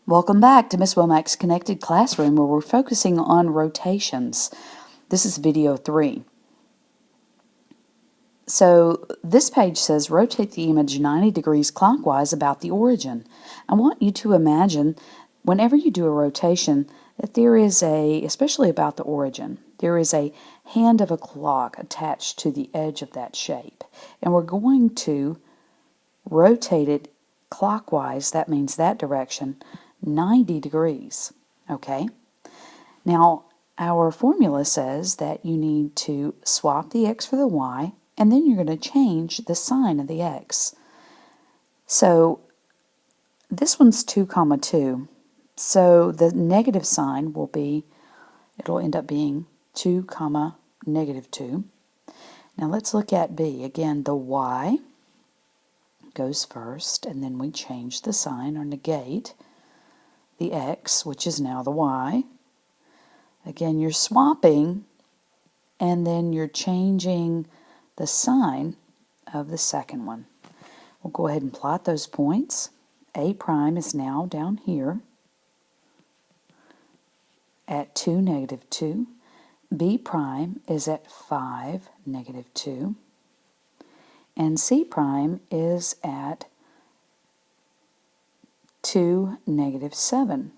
Welcome back to Miss Womack's Connected Classroom, where we're focusing on rotations. This is video 3. So this page says rotate the image 90 degrees clockwise about the origin. I want you to imagine whenever you do a rotation that there is especially about the origin, there is a hand of a clock attached to the edge of that shape. And we're going to rotate it clockwise, that means that direction, 90 degrees, okay? Now, our formula says that you need to swap the x for the y, and then you're going to change the sign of the x. So, this one's 2, 2. So, the negative sign will be, it'll end up being 2, negative 2. Now, let's look at b. Again, the y goes first, and then we change the sign or negate the x, which is now the y. Again, you're swapping, and then you're changing the sign of the second one. We'll go ahead and plot those points. A prime is now down here at 2, negative 2. B prime is at 5, negative 2. And C prime is at 2, negative 7.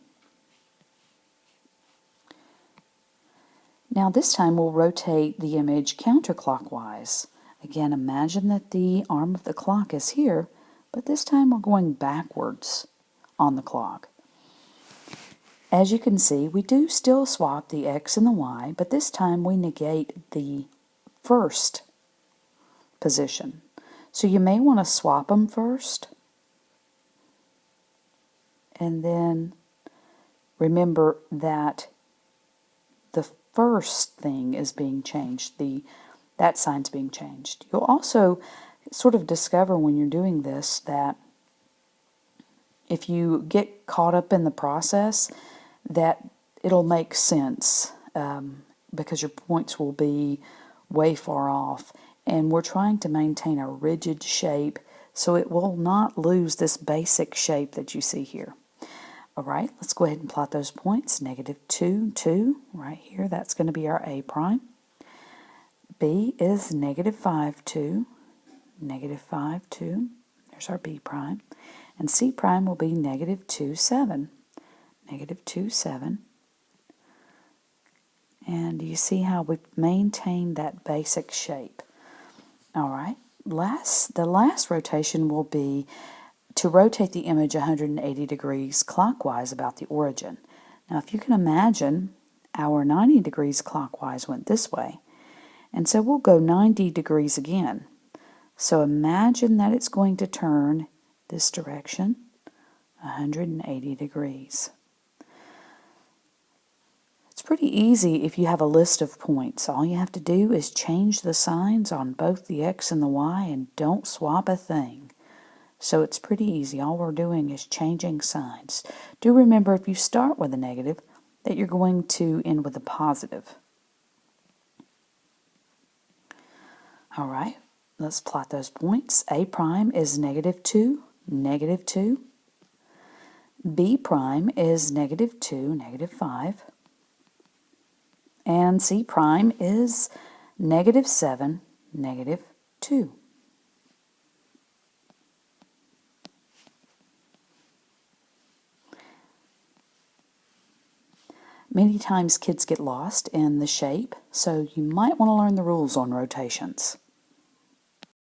Now this time we'll rotate the image counterclockwise. Again, imagine that the arm of the clock is here, but this time we're going backwards on the clock. As you can see, we do still swap the x and the y, but this time we negate the first position. So you may want to swap them first, and then remember that the first thing is being changed, that sign's being changed. You'll also sort of discover when you're doing this that if you get caught up in the process, that it'll make sense because your points will be way far off. And we're trying to maintain a rigid shape so it will not lose this basic shape that you see here. All right, let's go ahead and plot those points. Negative 2, 2, right here. That's going to be our A prime. B is negative 5, 2, negative 5, 2. There's our B prime. And C prime will be negative 2, 7, negative 2, 7. And you see how we've maintained that basic shape. All right, the last rotation will be to rotate the image 180 degrees clockwise about the origin. Now, if you can imagine, our 90 degrees clockwise went this way, and so we'll go 90 degrees again. So imagine that it's going to turn this direction 180 degrees. It's pretty easy if you have a list of points. All you have to do is change the signs on both the x and the y and don't swap a thing. So it's pretty easy. All we're doing is changing signs. Do remember, if you start with a negative, that you're going to end with a positive. All right, let's plot those points. A prime is negative 2, negative 2. B prime is negative 2, negative 5. And C prime is negative 7, negative 2. Many times kids get lost in the shape, so you might want to learn the rules on rotations.